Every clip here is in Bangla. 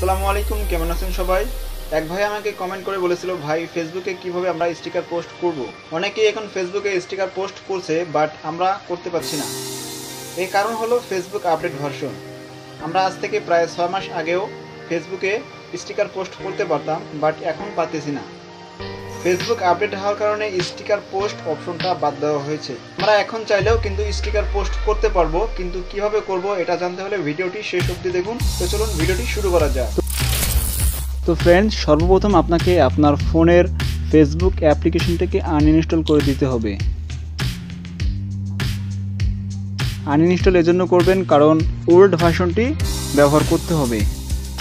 আসসালামু আলাইকুম, কেমন আছেন সবাই? এক ভাই আমাকে কমেন্ট করে বলেছিল, ভাই ফেসবুকে কিভাবে আমরা স্টিকার পোস্ট করব। অনেকেই এখন ফেসবুকে স্টিকার পোস্ট করছে, বাট আমরা করতে পারছি না। এই কারণ হলো ফেসবুক আপডেট ভার্সন। আমরা আজ থেকে প্রায় 6 মাস আগেও ফেসবুকে স্টিকার পোস্ট করতে পারতাম, বাট এখন পারতেছি না। ফেসবুক আপডেট হওয়ার কারণে স্টিকার পোস্ট অপশনটা বাদ দেওয়া হয়েছে। আমরা এখন চাইলেও কিন্তু স্টিকার পোস্ট করতে পারবো, কিন্তু কিভাবে করব এটা জানতে হলে ভিডিওটি শেষ অবধি দেখুন। তো চলুন ভিডিওটি শুরু করা যাক। তো ফ্রেন্ডস, সর্বপ্রথম আপনাকে আপনার ফোনের ফেসবুক অ্যাপ্লিকেশনটাকে আনইনস্টল করে দিতে হবে। আনইনস্টল এজন্য করবেন কারণ ওল্ড ভার্সনটি ব্যবহার করতে হবে।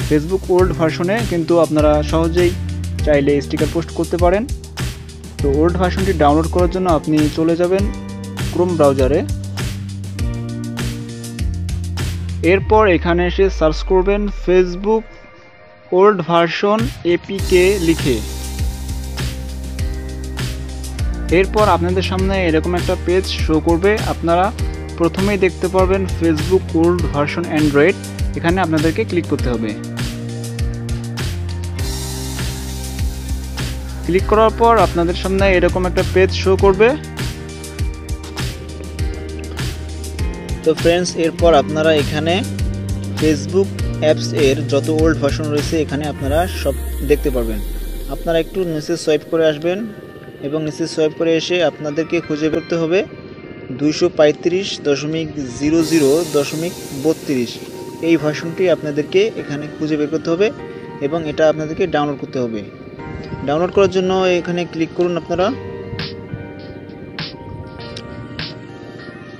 ফেসবুক ওল্ড ভার্সনে কিন্তু আপনারা সহজেই চাইলে স্টিকার পোস্ট করতে পারেন। তো ওল্ড ভার্সনটি ডাউনলোড করার জন্য আপনি চলে যাবেন ক্রোম ব্রাউজারে। এরপর এখানে এসে সার্চ করবেন ফেসবুক ওল্ড ভার্সন এপিকে লিখে। এরপর আপনাদের সামনে এরকম একটা পেজ শো করবে। আপনারা প্রথমেই দেখতে পারবেন ফেসবুক ওল্ড ভার্সন অ্যান্ড্রয়েড। এখানে আপনাদেরকে ক্লিক করতে হবে। ক্লিক করার পর আপনাদের সামনে এরকম একটা পেজ শো করবে। তো ফ্রেন্ডস, এরপর আপনারা এখানে ফেসবুক অ্যাপস এর যত ওল্ড ভার্সন রয়েছে এখানে আপনারা সব দেখতে পারবেন। আপনারা একটু নিচে সোয়াইপ করে আসবেন এবং নিচে সোয়াইপ করে এসে আপনাদেরকে খুঁজে করতে হবে 235.00.32 এই ভার্সনটি আপনাদেরকে এখানে খুঁজে বের করতে হবে এবং এটা আপনাদেরকে ডাউনলোড করতে হবে। ডাউনলোড করার জন্য এখানে ক্লিক করুন। আপনারা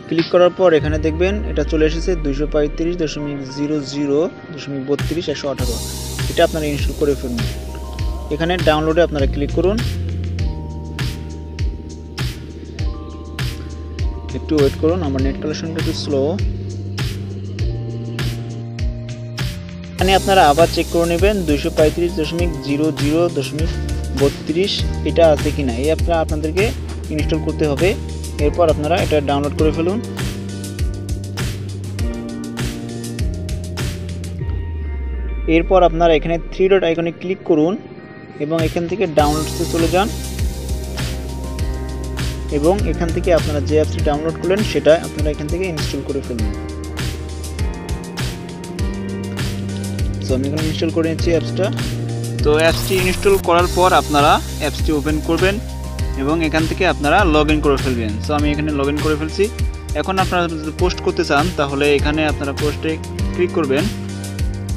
ক্লিক করার পর এখানে দেখবেন এটা চলে এসেছে 235.00.32.118। এটা আপনারা ইনস্টল করে ফেলুন। এখানে ডাউনলোডে আপনারা ক্লিক করুন। একটু ওয়েট করুন, আমার নেট কানেকশনটা একটু স্লো। এখানে আপনারা আবার চেক করে নেবেন 235.00.32 এটা আছে কিনা, এই অ্যাপটা আপনাদেরকে ইনস্টল করতে হবে। এরপর আপনারা এটা ডাউনলোড করে ফেলুন। এরপর আপনারা এখানে 3 ডট আইকনে ক্লিক করুন এবং এখান থেকে ডাউনলোডসে চলে যান এবং এখান থেকে আপনারা যে অ্যাপসটি ডাউনলোড করলেন সেটা আপনারা এখান থেকে ইনস্টল করে ফেলুন। সো আমি এখানে ইনস্টল করে নিচ্ছি অ্যাপসটা। তো অ্যাপসটি ইনস্টল করার পর আপনারা অ্যাপসটি ওপেন করবেন এবং এখান থেকে আপনারা লগ ইন করে ফেলবেন। সো আমি এখানে লগ ইন করে ফেলছি। এখন আপনারা যদি পোস্ট করতে চান তাহলে এখানে আপনারা পোস্টে ক্লিক করবেন।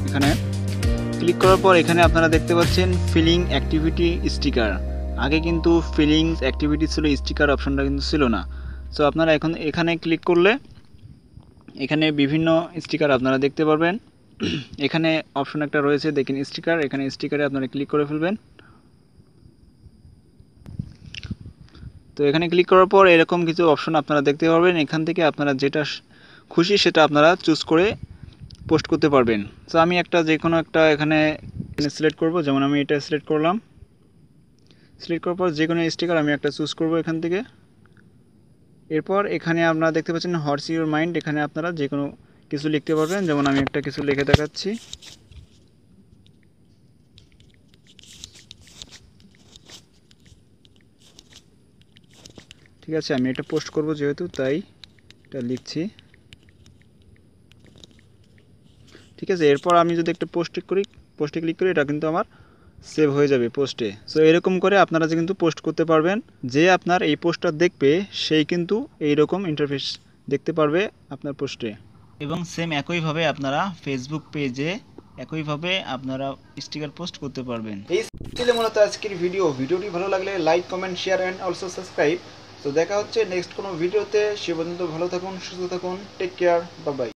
এখানে ক্লিক করার পর এখানে আপনারা দেখতে পাচ্ছেন ফিলিং অ্যাক্টিভিটি স্টিকার। আগে কিন্তু ফিলিংস অ্যাক্টিভিটি ছিল, স্টিকার অপশনটা কিন্তু ছিল না। সো আপনারা এখন এখানে ক্লিক করলে এখানে বিভিন্ন স্টিকার আপনারা দেখতে পারবেন। এখানে অপশন একটা রয়েছে দেখেন স্টিকার, এখানে স্টিকারে আপনারা ক্লিক করে ফেলবেন। তো এখানে ক্লিক করার পর এরকম কিছু অপশন আপনারা দেখতে পারবেন। এখান থেকে আপনারা যেটা খুশি সেটা আপনারা চুজ করে পোস্ট করতে পারবেন। তো আমি একটা যে কোনো একটা এখানে সিলেক্ট করব, যেমন আমি এটা সিলেক্ট করলাম। সিলেক্ট করার পর যে কোনো স্টিকার আমি একটা চুজ করব এখান থেকে। এরপর এখানে আপনারা দেখতে পাচ্ছেন হোয়াটস ইউর মাইন্ড, এখানে আপনারা যে কোনো কিছু লিখতে পারবেন। যেমন আমি একটা কিছু লিখে দেখাচ্ছি। ঠিক আছে, আমি এটা পোস্ট করব যেহেতু তাই এটা লিখছি। ঠিক আছে, এরপর আমি যদি একটা পোস্টে ক্লিক করি এটা কিন্তু আমার সেভ হয়ে যাবে পোস্টে। সো এরকম করে আপনারা যে কিন্তু পোস্ট করতে পারবেন। যে আপনার এই পোস্টটা দেখবে সেই কিন্তু এইরকম ইন্টারফেস দেখতে পারবে আপনার পোস্টে। এবং সেম একইভাবে আপনারা ফেসবুক পেজে একইভাবে আপনারা স্টিকার পোস্ট করতে পারবেন। এই ছিল মূলত আজকের ভিডিওটি ভালো লাগলে like, comment, share and also subscribe. তো দেখা হচ্ছে নেক্সট কোনো ভিডিওতে। সে পর্যন্ত ভালো থাকুন, সুস্থ থাকুন, টেক কেয়ার, বাই বাই।